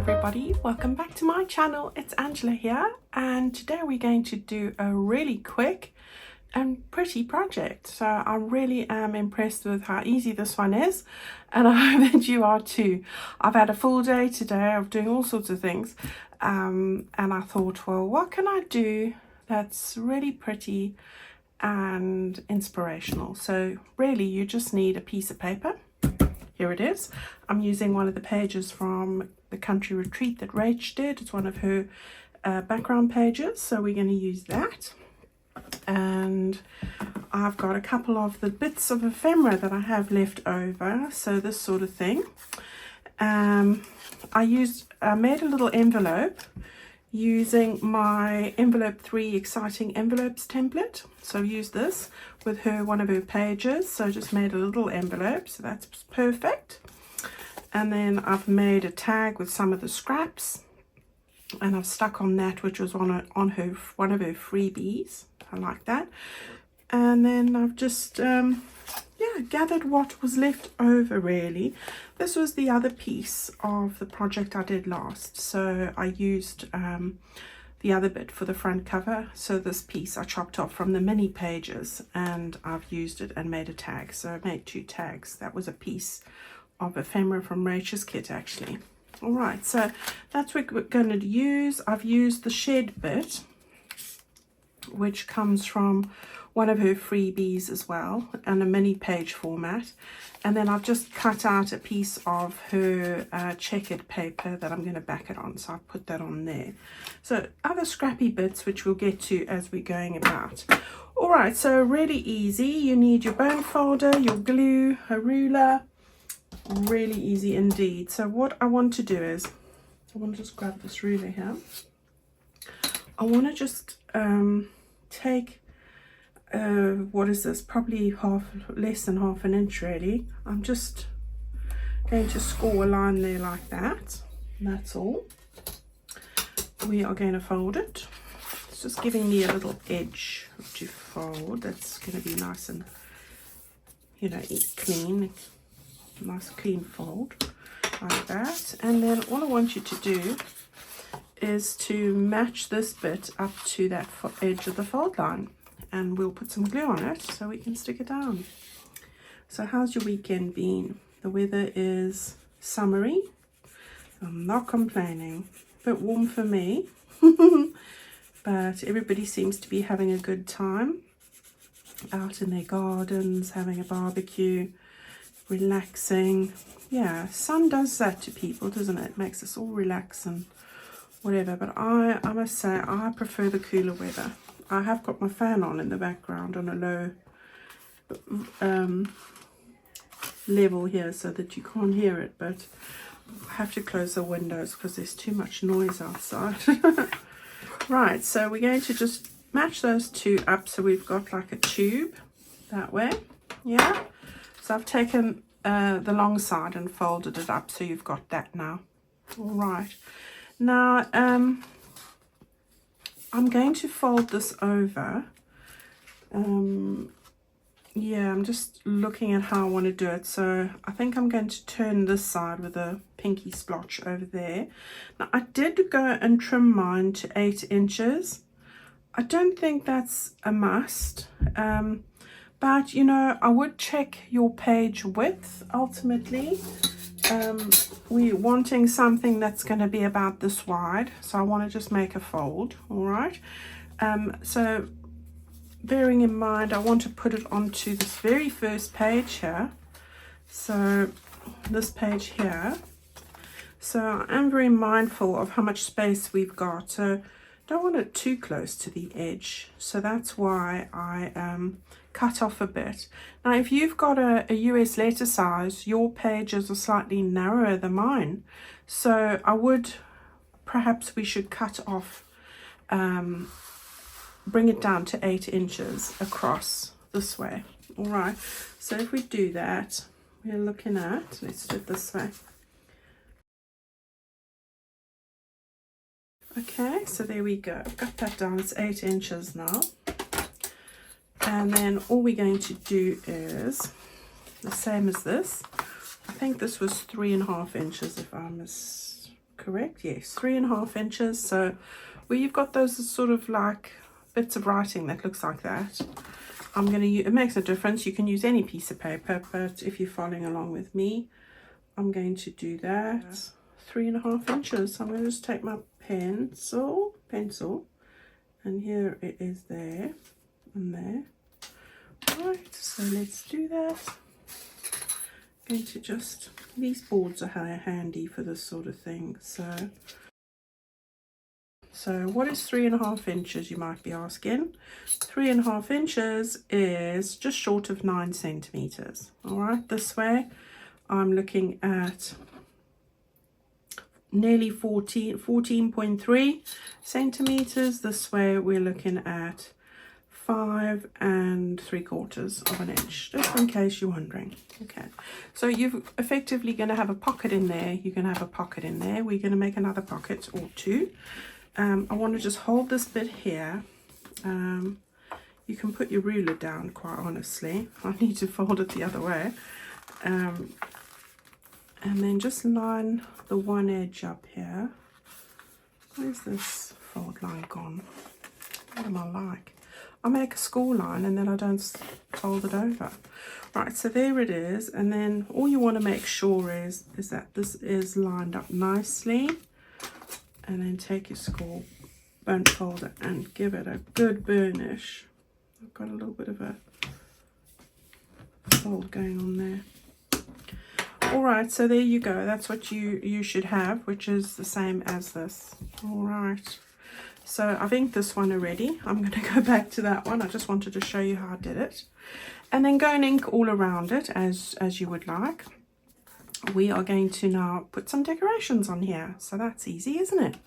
everybody, welcome back to my channel. It's Angela here, and today we're going to do a really quick and pretty project. So I really am impressed with how easy this one is, and I hope that you are too. I've had a full day today of doing all sorts of things, and I thought, well, what can I do that's really pretty and inspirational? So really you just need a piece of paper. Here it is. I'm using one of the pages from the country retreat that Rach did. It's one of her background pages, so we're going to use that. And I've got a couple of the bits of ephemera that I have left over, so this sort of thing. I made a little envelope using my envelope 3 exciting envelopes template. So I've used this with one of her pages, so I just made a little envelope, so that's perfect. And then I've made a tag with some of the scraps, and I've stuck on that, which was on one of her freebies. I like that. And then I've just gathered what was left over, really. This was the other piece of the project I did last, so I used the other bit for the front cover. So this piece I chopped off from the mini pages, and I've used it and made a tag. So I made 2 tags. That was a piece of ephemera from Rachel's kit, actually. All right, so that's what we're going to use. I've used the shed bit, which comes from one of her freebies as well, and a mini page format. And then I've just cut out a piece of her checkered paper that I'm going to back it on, so I've put that on there. So other scrappy bits which we'll get to as we're going about. All right, so really easy. You need your bone folder, your glue, a ruler. Really easy indeed. So what I want to do is, I want to just grab this ruler here. I want to just take what is this, probably less than half an inch really. I'm just going to score a line there like that. That's all. We are going to fold it. It's just giving me a little edge to fold. That's going to be nice and, you know, clean. Nice clean fold like that. And then all I want you to do is to match this bit up to that edge of the fold line, and we'll put some glue on it so we can stick it down. So how's your weekend been? The weather is summery. I'm not complaining. A bit warm for me, but everybody seems to be having a good time out in their gardens, having a barbecue, relaxing. Yeah, sun does that to people, doesn't it? It makes us all relax and whatever. But I must say I prefer the cooler weather. I have got my fan on in the background on a low level here so that you can't hear it, but I have to close the windows because there's too much noise outside. Right, so we're going to just match those 2 up, so we've got like a tube that way. Yeah, so I've taken the long side and folded it up, so you've got that now. All right, now I'm going to fold this over. Yeah, I'm just looking at how I want to do it. So I think I'm going to turn this side with a pinky splotch over there. Now I did go and trim mine to 8 inches. I don't think that's a must, but you know, I would check your page width ultimately. We're wanting something that's going to be about this wide, so I want to just make a fold. All right, so bearing in mind I want to put it onto this very first page here, so this page here. So I'm very mindful of how much space we've got, so don't want it too close to the edge, so that's why I cut off a bit. Now if you've got a US letter size, your pages are slightly narrower than mine, so perhaps we should cut off, bring it down to 8 inches across this way. All right, so if we do that, we're looking at, let's do it this way. Okay, so there we go. I've got that down. It's 8 inches now. And then all we're going to do is the same as this. I think this was 3.5 inches if I correct? Yes, 3.5 inches. So where you've got those sort of like bits of writing that looks like that, I'm going to use, it makes a difference. You can use any piece of paper, but if you're following along with me, I'm going to do that. 3.5 inches. So I'm going to just take my pencil, and here it is there and there. Right, so let's do that. I'm going to just, these boards are handy for this sort of thing. So what is 3.5 inches, you might be asking? 3.5 inches is just short of 9 centimeters. All right, this way I'm looking at nearly 14.3 centimeters. This way we're looking at 5 3/4 of an inch, just in case you're wondering. Okay, so you're effectively going to have a pocket in there. You're going to have a pocket in there. We're going to make another pocket or two. I want to just hold this bit here. You can put your ruler down, quite honestly. I need to fold it the other way. And then just line the one edge up here. Where's this fold line gone? What am I like? I make a score line and then I don't fold it over. Right, so there it is. And then all you want to make sure is that this is lined up nicely. And then take your score, burnt folder, and give it a good burnish. I've got a little bit of a fold going on there. All right, so there you go. That's what you should have, which is the same as this. All right. So I've inked this one already. I'm going to go back to that one. I just wanted to show you how I did it. And then go and ink all around it as you would like. We are going to now put some decorations on here. So that's easy, isn't it?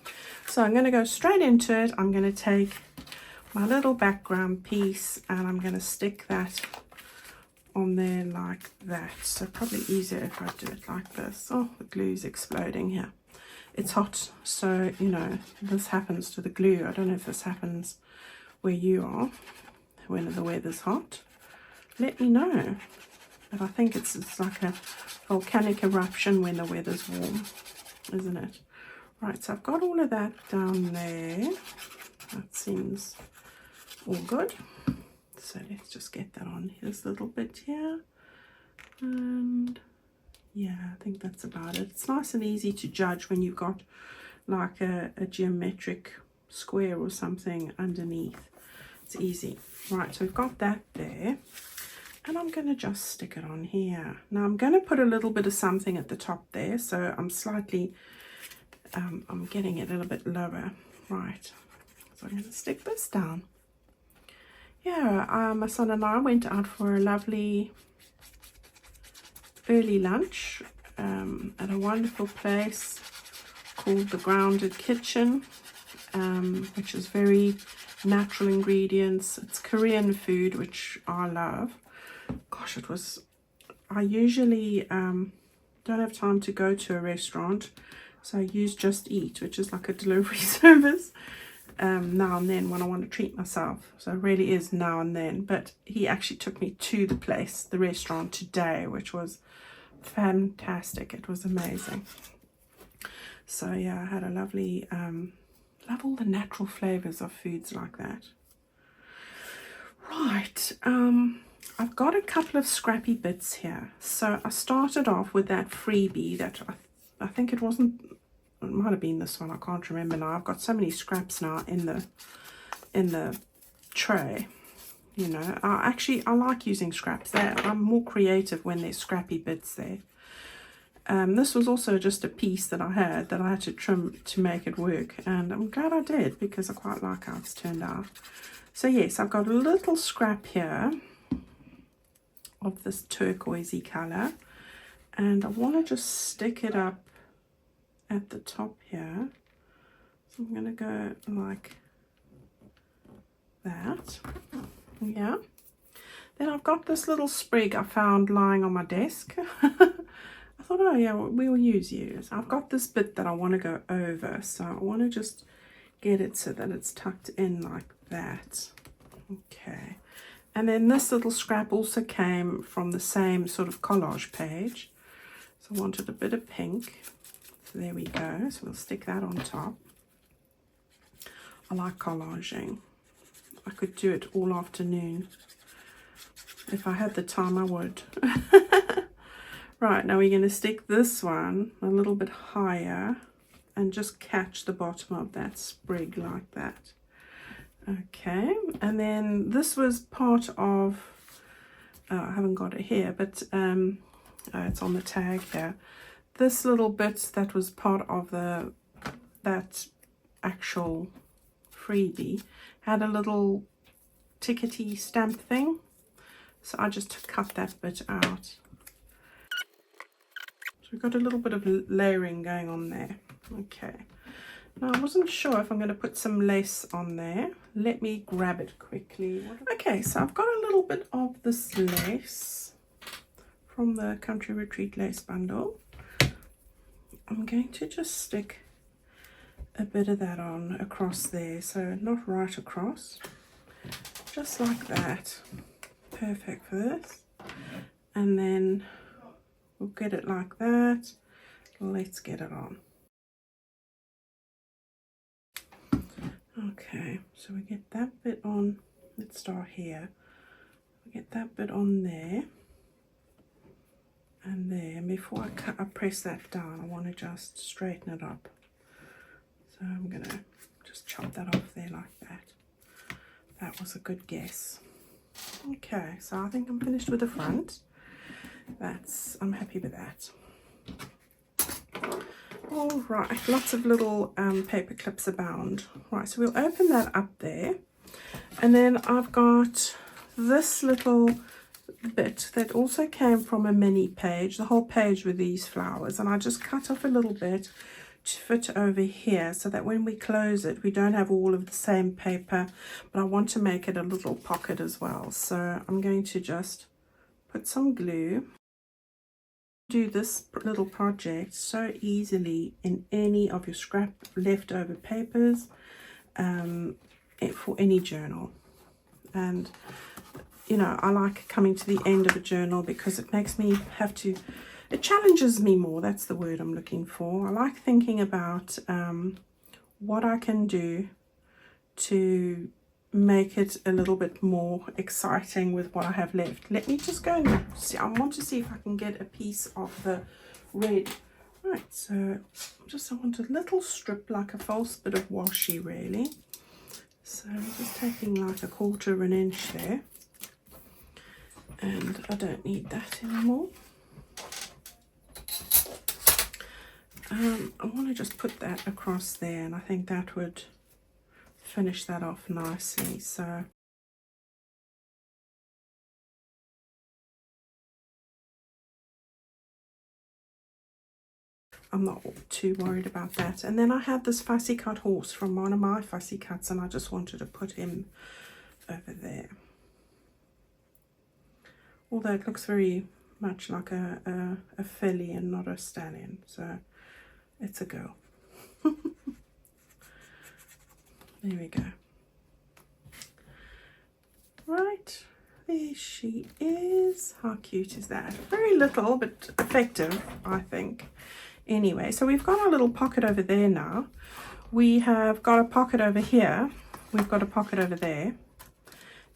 So I'm going to go straight into it. I'm going to take my little background piece and I'm going to stick that on there like that. So probably easier if I do it like this. Oh, the glue's exploding here. It's hot, so you know this happens to the glue. I don't know if this happens where you are when the weather's hot. Let me know. But I think it's like a volcanic eruption when the weather's warm, isn't it? Right, so I've got all of that down there. That seems all good. So let's just get that on this little bit here. And yeah, I think that's about it. It's nice and easy to judge when you've got like a geometric square or something underneath. It's easy. Right, so we've got that there. And I'm going to just stick it on here. Now I'm going to put a little bit of something at the top there. So I'm slightly, I'm getting it a little bit lower. Right, so I'm going to stick this down. Yeah, my son and I went out for a lovely early lunch at a wonderful place called the Grounded Kitchen, which is very natural ingredients. It's Korean food, which I love. Gosh, it was, I usually don't have time to go to a restaurant, so I use Just Eat, which is like a delivery service, now and then when I want to treat myself. So it really is now and then. But he actually took me to the restaurant today, which was fantastic. It was amazing. So yeah, I had a lovely, love all the natural flavors of foods like that. Right, I've got a couple of scrappy bits here. So I started off with that freebie that I think it might have been this one. I can't remember now. I've got so many scraps now in the tray. You know, I like using scraps. I'm more creative when there's scrappy bits there. This was also just a piece that I had to trim to make it work, and I'm glad I did because I quite like how it's turned out. So yes, I've got a little scrap here of this turquoisey color, and I want to just stick it up at the top here. So I'm going to go like that. Yeah. Then I've got this little sprig I found lying on my desk. I thought, oh yeah, we'll use you. I've got this bit that I want to go over, so I want to just get it so that it's tucked in like that. Okay. And then this little scrap also came from the same sort of collage page. So I wanted a bit of pink. So there we go. So we'll stick that on top. I like collaging. I could do it all afternoon. If I had the time, I would. Right, now we're going to stick this one a little bit higher and just catch the bottom of that sprig like that. Okay, and then this was part of, I haven't got it here, but it's on the tag here. This little bit that was part of that actual freebie had a little tickety stamp thing, so I just cut that bit out. So we've got a little bit of layering going on there. Okay, now I wasn't sure if I'm going to put some lace on there. Let me grab it quickly. Okay, so I've got a little bit of this lace from the Country Retreat lace bundle. I'm going to just stick a bit of that on across there, so not right across, just like that. Perfect for this. And then we'll get it like that. Let's get it on. Okay, so we get that bit on. Let's start here. We get that bit on there and there. And before I press that down, I want to just straighten it up. So I'm going to just chop that off there like that. That was a good guess. Okay, so I think I'm finished with the front. I'm happy with that. All right, lots of little paper clips abound. Right, so we'll open that up there. And then I've got this little bit that also came from a mini page, the whole page with these flowers. And I just cut off a little bit to fit over here so that when we close it, we don't have all of the same paper, but I want to make it a little pocket as well. So I'm going to just put some glue. Do this little project so easily in any of your scrap leftover papers for any journal. And you know, I like coming to the end of a journal because it makes me have to, it challenges me more. That's the word I'm looking for. I like thinking about what I can do to make it a little bit more exciting with what I have left. Let me just go and see. I want to see if I can get a piece of the red. Right, so I want a little strip, like a false bit of washi really. So I'm just taking like 1/4 of an inch there. And I don't need that anymore. I want to just put that across there, and I think that would finish that off nicely. So I'm not too worried about that. And then I had this fussy cut horse from one of my fussy cuts, and I just wanted to put him over there. Although it looks very much like a filly and not a stallion, so it's a girl. There we go. Right, there she is. How cute is that? Very little, but effective, I think. Anyway, so we've got our little pocket over there now. We have got a pocket over here. We've got a pocket over there.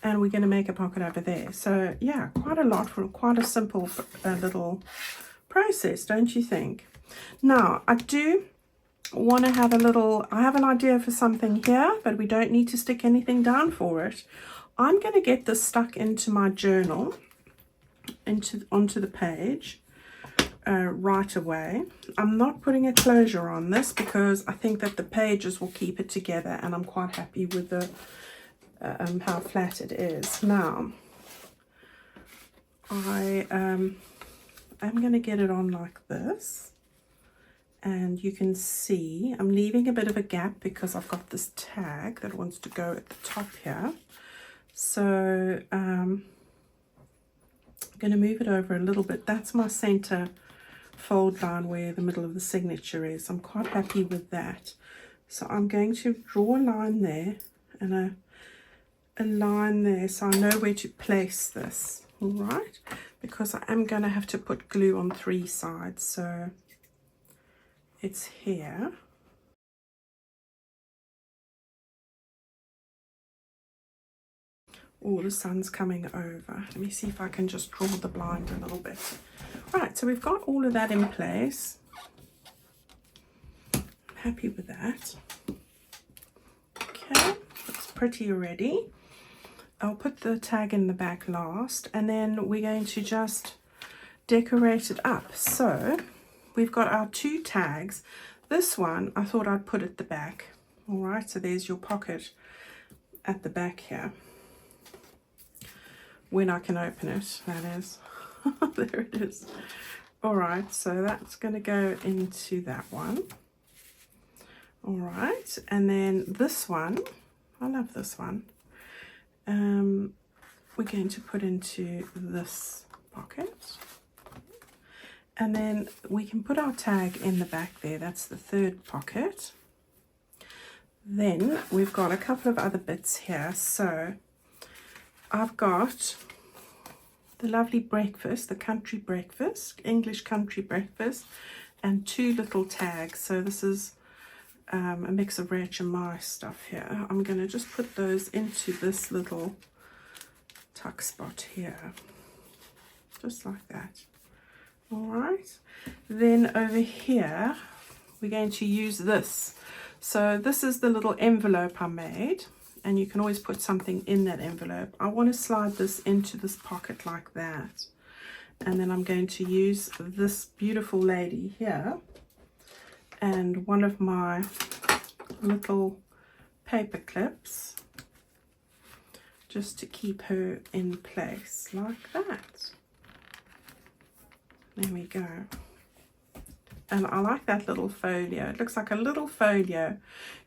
And we're going to make a pocket over there. So yeah, quite a lot for quite a simple little process, don't you think? Now I do want to have I have an idea for something here, but we don't need to stick anything down for it. I'm going to get this stuck into my journal, onto the page right away. I'm not putting a closure on this because I think that the pages will keep it together, and I'm quite happy with the how flat it is. Now I am going to get it on like this, and you can see I'm leaving a bit of a gap because I've got this tag that wants to go at the top here. So I'm going to move it over a little bit. That's my center fold line where the middle of the signature is. I'm quite happy with that. So I'm going to draw a line there and a line there, so I know where to place this. All right, because I am going to have to put glue on 3 sides. So it's here. Oh, the sun's coming over. Let me see if I can just draw the blind a little bit. Right, so we've got all of that in place. I'm happy with that. Okay, looks pretty already. I'll put the tag in the back last, and then we're going to just decorate it up. So we've got our 2 tags. This one I thought I'd put at the back. All right, so there's your pocket at the back here. When I can open it, that is. There it is. All right, so that's going to go into that one. All right, and then this one, I love this one. We're going to put into this pocket. And then we can put our tag in the back there. That's the 3rd pocket. Then we've got a couple of other bits here. So I've got the lovely breakfast, the country breakfast, English country breakfast, and 2 little tags. So this is a mix of Rach and my stuff here. I'm going to just put those into this little tuck spot here, just like that. All right, then over here we're going to use this. So this is the little envelope I made, and you can always put something in that envelope. I want to slide this into this pocket like that, and then I'm going to use this beautiful lady here and one of my little paper clips just to keep her in place like that. There we go. And I like that little folio. It looks like a little folio.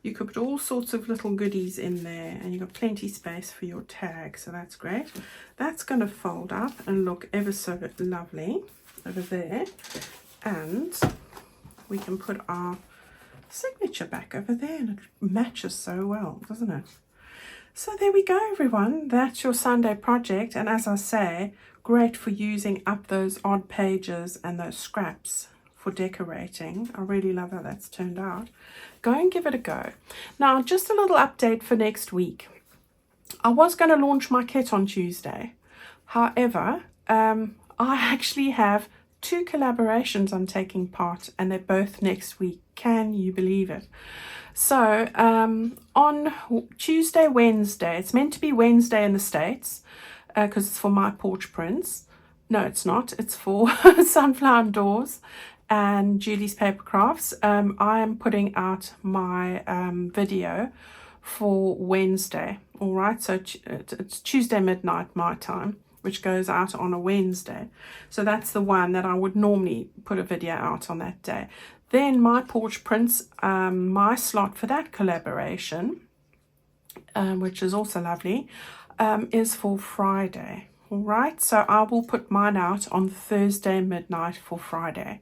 You could put all sorts of little goodies in there, and you've got plenty space for your tag, so that's great. That's going to fold up and look ever so lovely over there. And we can put our signature back over there, and it matches so well, doesn't it? So there we go, everyone. That's your Sunday project, and as I say, great for using up those odd pages and those scraps for decorating. I really love how that's turned out. Go and give it a go. Now, just a little update for next week. I was going to launch my kit on Tuesday. However, I actually have 2 collaborations I'm taking part, and they're both next week. Can you believe it? So on Tuesday, Wednesday, it's meant to be Wednesday in the States because it's for My Porch Prints. No, it's not. It's for Sunflower Doors and Julie's Paper Crafts. I am putting out my video for Wednesday. All right, so it's Tuesday midnight my time, which goes out on a Wednesday. So that's the one that I would normally put a video out on that day. Then My Porch Prints, my slot for that collaboration, which is also lovely, is for Friday. All right, so I will put mine out on Thursday midnight for Friday.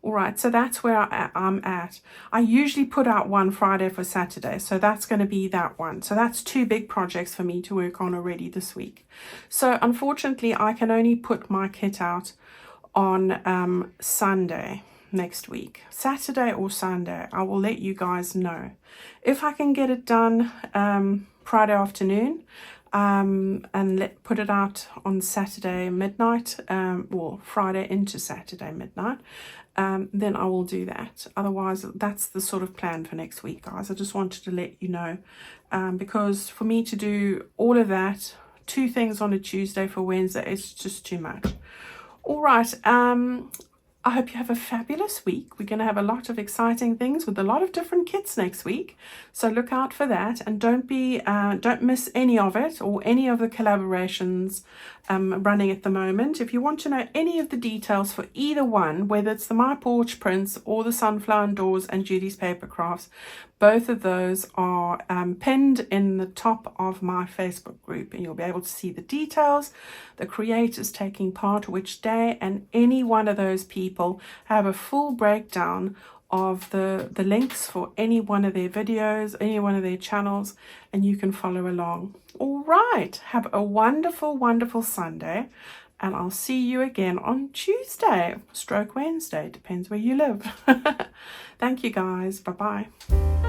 All right, so that's where I'm at. I usually put out one Friday for Saturday, so that's going to be that one. So that's 2 big projects for me to work on already this week. So unfortunately, I can only put my kit out on Sunday next week. Saturday or Sunday, I will let you guys know. If I can get it done Friday afternoon, and put it out on Saturday midnight, or Friday into Saturday midnight, then I will do that. Otherwise, that's the sort of plan for next week, guys. I just wanted to let you know, because for me to do all of that, 2 things on a Tuesday for Wednesday, it's just too much. All right, I hope you have a fabulous week. We're going to have a lot of exciting things with a lot of different kits next week. So look out for that, and don't miss any of it or any of the collaborations running at the moment. If you want to know any of the details for either one, whether it's the My Porch Prints or the Sunflower Doors and Judy's Paper Crafts, both of those are pinned in the top of my Facebook group, and you'll be able to see the details, the creators taking part, which day, and any one of those people have a full breakdown of the links for any one of their videos, any one of their channels, and you can follow along. All right, have a wonderful, wonderful Sunday. and I'll see you again on Tuesday, stroke Wednesday, depends where you live. Thank you guys, bye bye.